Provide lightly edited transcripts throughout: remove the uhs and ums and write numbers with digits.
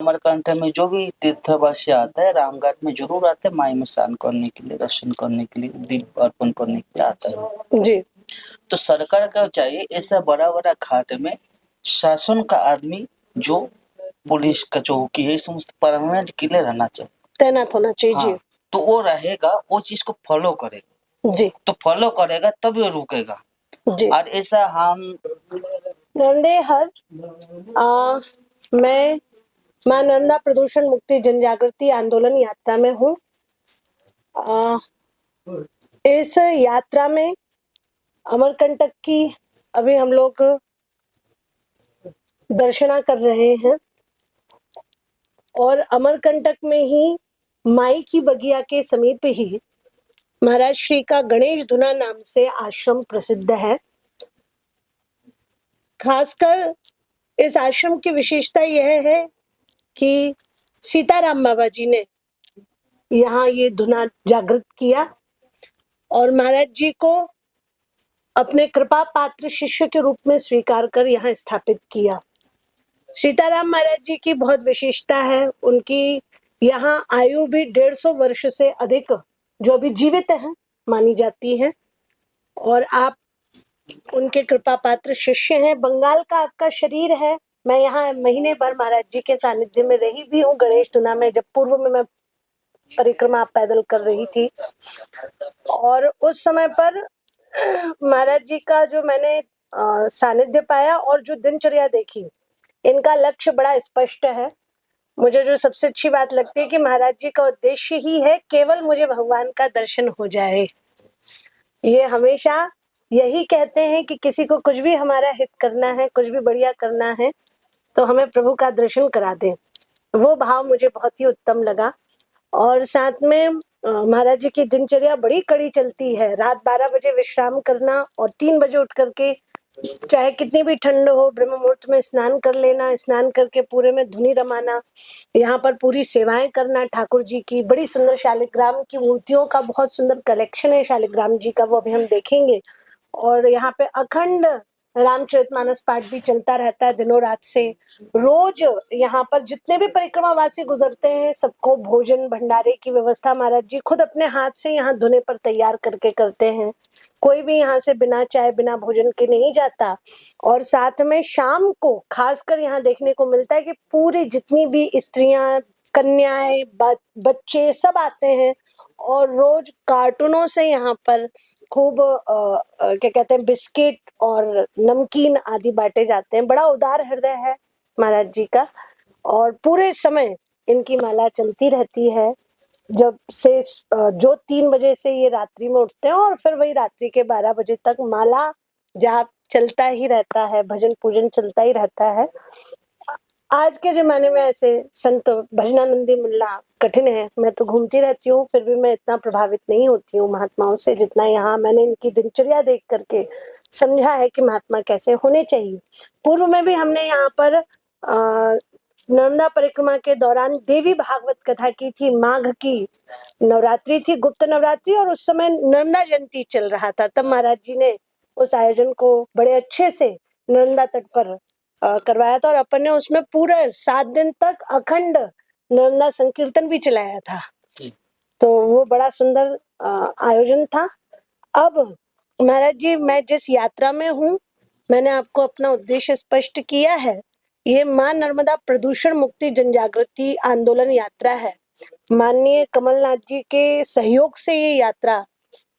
अमरकंटक में जो भी तीर्थवासी आता है रामघाट में जरूर आता है, माई में स्नान करने के लिए, दर्शन करने के लिए, दीप अर्पण करने के लिए आता है जी। तो सरकार का चाहिए ऐसा बड़ा बड़ा घाट में शासन का आदमी, जो पुलिस का चौकी है, समस्त परमानेंट क्लियर रहना चाहिए, तैनात होना चाहिए। हाँ, जी तो वो रहेगा, वो चीज को फॉलो करेगा, जी तो फॉलो करेगा तब वो रुकेगा। जी। और ऐसा हम नंदेहर मैं मां नर्मदा प्रदूषण मुक्ति जन जागृति आंदोलन यात्रा में हूँ। इस यात्रा में अमरकंटक की अभी हम लोग दर्शना कर रहे हैं और अमरकंटक में ही माई की बगिया के समीप ही महाराज श्री का गणेश धुना नाम से आश्रम प्रसिद्ध है। खासकर इस आश्रम की विशेषता यह है कि सीताराम बाबा जी ने यहाँ ये धुना जागृत किया और महाराज जी को अपने कृपा पात्र शिष्य के रूप में स्वीकार कर यहाँ स्थापित किया। सीताराम महाराज जी की बहुत विशेषता है, उनकी यहाँ आयु भी 150 वर्ष से अधिक जो अभी जीवित है मानी जाती है और आप उनके कृपा पात्र शिष्य हैं। बंगाल का आपका शरीर है। मैं यहाँ महीने भर महाराज जी के सानिध्य में रही भी हूँ गणेश धुना में, जब पूर्व में मैं परिक्रमा पैदल कर रही थी और उस समय पर महाराज जी का जो मैंने सानिध्य पाया और जो दिनचर्या देखी, इनका लक्ष्य बड़ा स्पष्ट है। मुझे जो सबसे अच्छी बात लगती है कि महाराज जी का उद्देश्य ही है केवल मुझे भगवान का दर्शन हो जाए। ये हमेशा यही कहते हैं कि किसी को कुछ भी हमारा हित करना है, कुछ भी बढ़िया करना है तो हमें प्रभु का दर्शन करा दें। वो भाव मुझे बहुत ही उत्तम लगा। और साथ में महाराज जी की दिनचर्या बड़ी कड़ी चलती है। रात 12 बजे विश्राम करना और 3 बजे उठ करके चाहे कितनी भी ठंड हो ब्रह्म मुहूर्त में स्नान कर लेना, स्नान करके पूरे में धुनी रमाना, यहाँ पर पूरी सेवाएं करना। ठाकुर जी की बड़ी सुंदर शालिग्राम की मूर्तियों का बहुत सुंदर कलेक्शन है शालिग्राम जी का, वो अभी हम देखेंगे। और यहाँ पे अखंड रामचरितमानस पाठ भी चलता रहता है दिनों रात से। रोज यहाँ पर जितने भी परिक्रमावासी गुजरते हैं सबको भोजन भंडारे की व्यवस्था महाराज जी खुद अपने हाथ से यहाँ धुने पर तैयार करके करते हैं। कोई भी यहाँ से बिना चाय बिना भोजन के नहीं जाता। और साथ में शाम को खासकर यहाँ देखने को मिलता है कि पूरी जितनी भी स्त्रियां, कन्याएं, बच्चे सब आते हैं और रोज कार्टूनों से यहाँ पर खूब क्या कहते हैं बिस्किट और नमकीन आदि बांटे जाते हैं। बड़ा उदार हृदय है महाराज जी का और पूरे समय इनकी माला चलती रहती है। जब से जो 3 बजे से ये रात्रि में उठते हैं और फिर वही रात्रि के 12 बजे तक माला जाप चलता ही रहता है, भजन पूजन चलता ही रहता है। आज के जमाने में ऐसे संत भजनानंदी मिलना कठिन है। मैं तो घूमती रहती हूँ फिर भी मैं इतना प्रभावित नहीं होती हूँ महात्माओं से जितना यहाँ मैंने इनकी दिनचर्या देख करके समझा है कि महात्मा कैसे होने चाहिए। पूर्व में भी हमने यहाँ पर नर्मदा परिक्रमा के दौरान देवी भागवत कथा की थी। माघ की नवरात्रि थी, गुप्त नवरात्रि, और उस समय नर्मदा जयंती चल रहा था। तब महाराज जी ने उस आयोजन को बड़े अच्छे से नर्मदा तट पर करवाया था और अपन ने उसमें पूरे 7 दिन तक अखंड नर्मदा संकीर्तन भी चलाया था। तो वो बड़ा सुंदर आयोजन था। अब महाराज जी मैं जिस यात्रा में हूँ मैंने आपको अपना उद्देश्य स्पष्ट किया है। ये मां नर्मदा प्रदूषण मुक्ति जनजागृति आंदोलन यात्रा है। माननीय कमलनाथ जी के सहयोग से ये यात्रा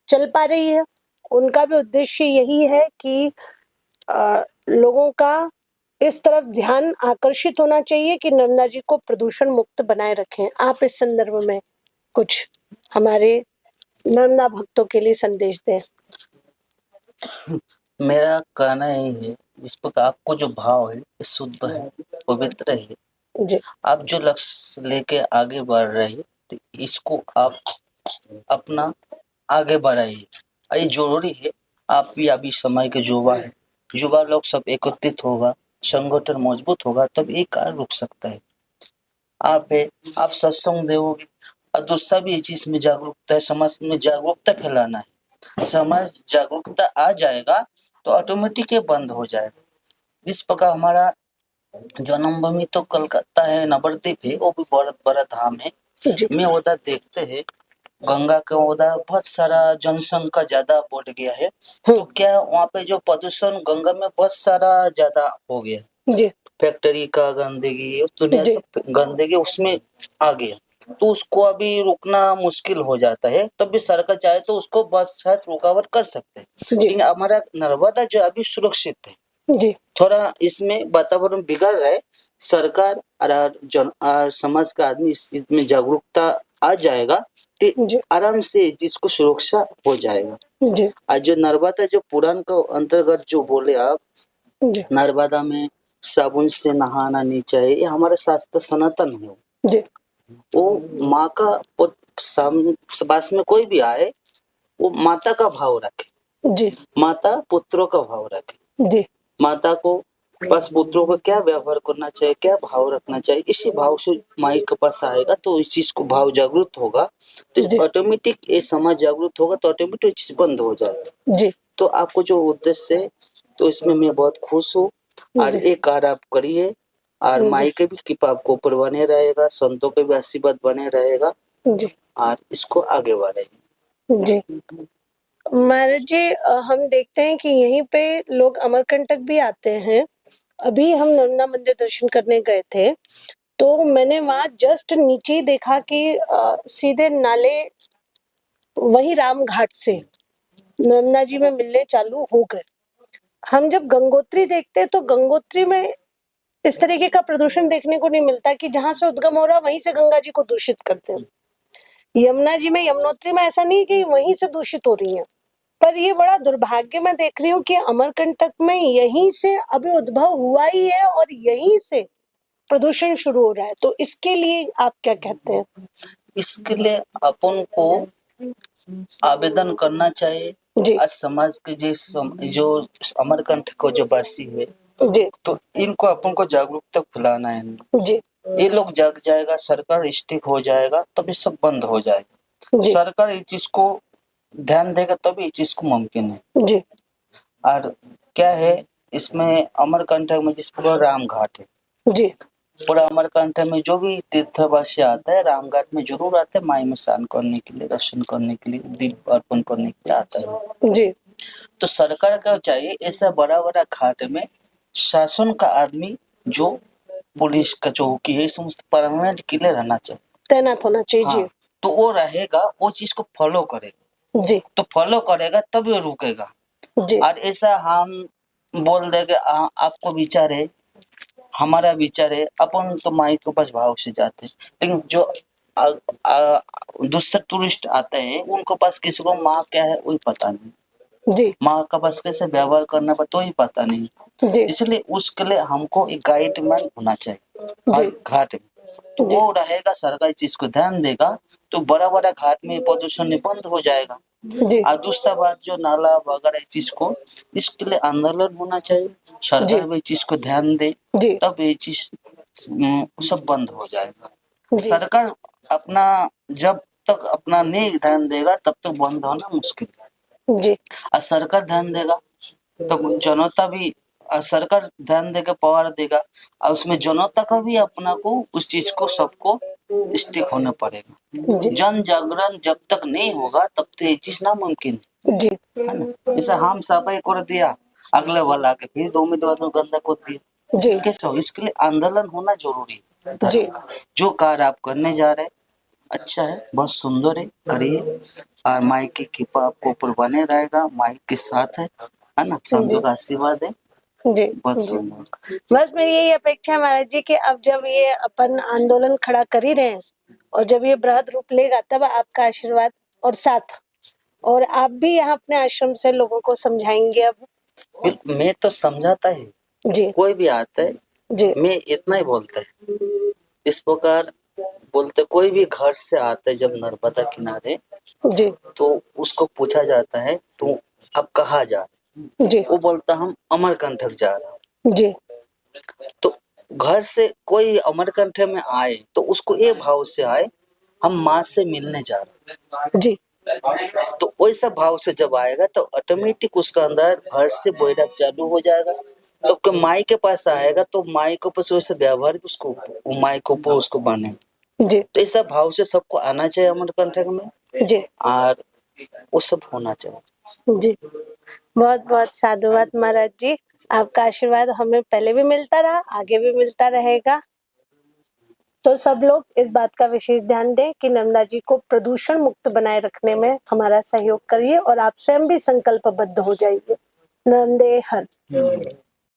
चल पा रही है। उनका भी उद्देश्य यही है कि लोगों का इस तरफ ध्यान आकर्षित होना चाहिए कि नर्मदा जी को प्रदूषण मुक्त बनाए रखें। आप इस संदर्भ में कुछ हमारे नर्मदा भक्तों के लिए संदेश दें। मेरा कहना यही है, जिस प्रकार आपको जो भाव है शुद्ध है, पवित्र है जी। आप जो लक्ष्य लेके आगे बढ़ रहे हैं तो इसको आप अपना आगे बढ़ाइए। ये जरूरी है। आप भी अभी समय के युवा है, युवा लोग सब एकत्रित होगा, संगठन मजबूत होगा तब ये कार्य रुक सकता है। आप है, आप सत्संग दोगे और दूसरा भी इस चीज में जागरूकता है, समाज में जागरूकता फैलाना है। समाज जागरूकता आ जाएगा तो ऑटोमेटिक ये बंद हो जाएगा। जिस प्रकार हमारा जन्मभूमि तो कलकत्ता है, नवद्वीप है, वो भी बहुत बड़ा धाम है। जी मैं उधर देखते हैं गंगा का उधर बहुत सारा जनसंख्या ज्यादा बढ़ गया है, तो क्या वहाँ पे जो प्रदूषण गंगा में बहुत सारा ज्यादा हो गया, जी फैक्ट्री का गंदगी, दुनिया जी सब गंदगी उसमें आ गया, तो उसको अभी रुकना मुश्किल हो जाता है। तब भी सरकार चाहे तो उसको बस शायद रुकावट कर सकते हैं, जी लेकिन हमारा नर्मदा जो अभी सुरक्षित है। जी थोड़ा इसमें वातावरण बिगड़ रहा है, सरकार और और समाज का आदमी इसमें जागरूकता आ जाएगा तो जी आराम से इस चीज को सुरक्षा हो जाएगा। जी आज जो नर्मदा जो पुराण का अंतर्गत जो बोले आप, जी नर्मदा में साबुन से नहाना नहीं चाहिए, ये हमारा शास्त्र सनातन है। जी वो माँ का पास में कोई भी आए, वो माता का भाव रखे, जी माता पुत्रों का भाव रखे। जी माता को बस पुत्रों को क्या व्यवहार करना चाहिए, क्या भाव रखना चाहिए, इसी भाव से माई के पास आएगा तो इस चीज को भाव जागरूक होगा, तो जी ऑटोमेटिक ये समाज जागरूक होगा, तो ऑटोमेटिक चीज बंद हो जाएगा। जी तो आपको जो उद्देश्य है, तो इसमें मैं बहुत खुश हूँ। और जी एक कार्य आप करिए, और जी माई के भी कृपा आपको ऊपर बने रहेगा, संतों के भी आशीर्वाद बने रहेगा, जी और इसको आगे बढ़ाइए। जी महाराज जी, हम देखते हैं कि यहीं पे लोग अमरकंटक भी आते हैं। अभी हम नर्मदा मंदिर दर्शन करने गए थे, तो मैंने वहां जस्ट नीचे ही देखा कि सीधे नाले वही राम घाट से नर्मदा जी में मिलने चालू हो गए। हम जब गंगोत्री देखते हैं तो गंगोत्री में इस तरीके का प्रदूषण देखने को नहीं मिलता कि जहां से उद्गम हो रहा वहीं से गंगा जी को दूषित करते हैं। यमुना जी में, यमुनोत्री में ऐसा नहीं कि वहीं से दूषित हो रही है, पर ये बड़ा दुर्भाग्य मैं देख रही हूँ कि अमरकंटक में यहीं से अभी उद्भव हुआ ही है और यहीं से प्रदूषण शुरू हो रहा है। तो इसके लिए आप क्या कहते हैं? इसके लिए अपन को आवेदन करना चाहिए। जी आज समाज के जो अमरकंटक को जो वासी है, जी तो इनको अपन को जागरूकता फैलाना है। जी ये लोग जग जाएगा, सरकार स्टिक हो जाएगा, तब ये सब बंद हो जाएगा। जी सरकार इस चीज को ध्यान देगा तभी ये चीज को मुमकिन है। जी और क्या है इसमें अमरकंटक में, जिस पूरा राम घाट है, जी पूरा अमरकंटक में जो भी तीर्थवासी आता है रामघाट में जरूर आता है, माई में स्नान करने के लिए, दर्शन करने के लिए, दीप अर्पण करने के लिए आता है। जी तो सरकार का चाहिए ऐसा बड़ा बड़ा घाट में शासन का आदमी, जो पुलिस का चौकी है, समस्त परमानेंट क्लियर रहना चाहिए, तैनात होना चाहिए। हाँ, तो वो रहेगा, वो चीज को फॉलो करेगा, जी तो फॉलो करेगा तभी वो रुकेगा। जी और ऐसा हम बोल देंगे आपको विचार है, हमारा विचार है, अपन तो माई के पास भाव से जाते हैं, लेकिन जो आ, आ, दूसरे टूरिस्ट आते हैं उनको पास किसी को माँ क्या है वही पता नहीं, जी माँ का पास कैसे व्यवहार करना पड़ता तो ही पता नहीं। जी इसलिए उसके लिए हमको एक गाइडमैन होना चाहिए हर जी घाट में, तो जी वो रहेगा, सरकार इस चीज को ध्यान देगा, तो बड़ा बड़ा घाट में प्रदूषण बंद हो जाएगा। जी और दूसरा बात जो नाला वगैरह इस चीज को, इसके लिए आंदोलन होना चाहिए, जी सरकार भी इस चीज को ध्यान दे, जी तब ये चीज सब बंद हो जाएगा। जी सरकार अपना जब तक अपना नहीं ध्यान देगा तब तक बंद होना मुश्किल है। जी और सरकार ध्यान देगा तो जनता भी, सरकार ध्यान देगा, पावर देगा, और उसमें जनता का भी अपना को उस चीज को सबको स्टिक होना पड़ेगा। जी जन जागरण जब तक नहीं होगा तब तक ये चीज नामुमकिन जी है ना। जैसे हम सफाई कर दिया, अगले वाला के फिर 2 मिनट बाद में गंदा कर दिया, जी कैसे हो? इसके लिए आंदोलन होना जरूरी है जी धर्म का। जो कार्य आप करने जा रहे हैं अच्छा है, बहुत सुंदर है, करिए, और माई की कृपा आपको ऊपर बने रहेगा, माई के साथ है ना, संतों जी का आशीर्वाद है, जी बहुत जी सुंदर। बस मेरी यही अपेक्षा है महाराज जी कि अब जब ये अपन आंदोलन खड़ा कर ही रहे हैं और जब ये बृहद रूप लेगा तब आपका आशीर्वाद और साथ, और आप भी यहाँ अपने आश्रम से लोगों को समझाएंगे अब। मैं तो समझाता ही, जी कोई भी आता है जी मैं इतना ही बोलता है, इस प्रकार बोलते, कोई भी घर से आता है जब नर्मदा किनारे, जी तो उसको पूछा जाता है तो अब कहाँ जा रहे, जी वो बोलता हम अमरकंटक जा रहा हूँ। जी तो घर से कोई अमरकंटक में आए तो उसको ये भाव से आए, हम माँ से मिलने जा रहे जी हैं, तो वैसा भाव से जब आएगा तो ऑटोमेटिक उसका अंदर घर से बैठक चालू हो जाएगा, तो कि माई के पास आएगा तो माई के ऊपर से वैसे व्यवहार भी उसको माई के ऊपर उसको बने। जी तो ऐसा भाव से सबको आना चाहिए अमरकंटक में जी और वो सब होना चाहिए। जी, बहुत बहुत साधुवाद महाराज जी। आपका आशीर्वाद हमें पहले भी मिलता रहा, आगे भी मिलता रहेगा। तो सब लोग इस बात का विशेष ध्यान दें कि नर्मदा जी को प्रदूषण मुक्त बनाए रखने में हमारा सहयोग करिए और आप स्वयं भी संकल्पबद्ध हो जाइए। नर्मदे हर।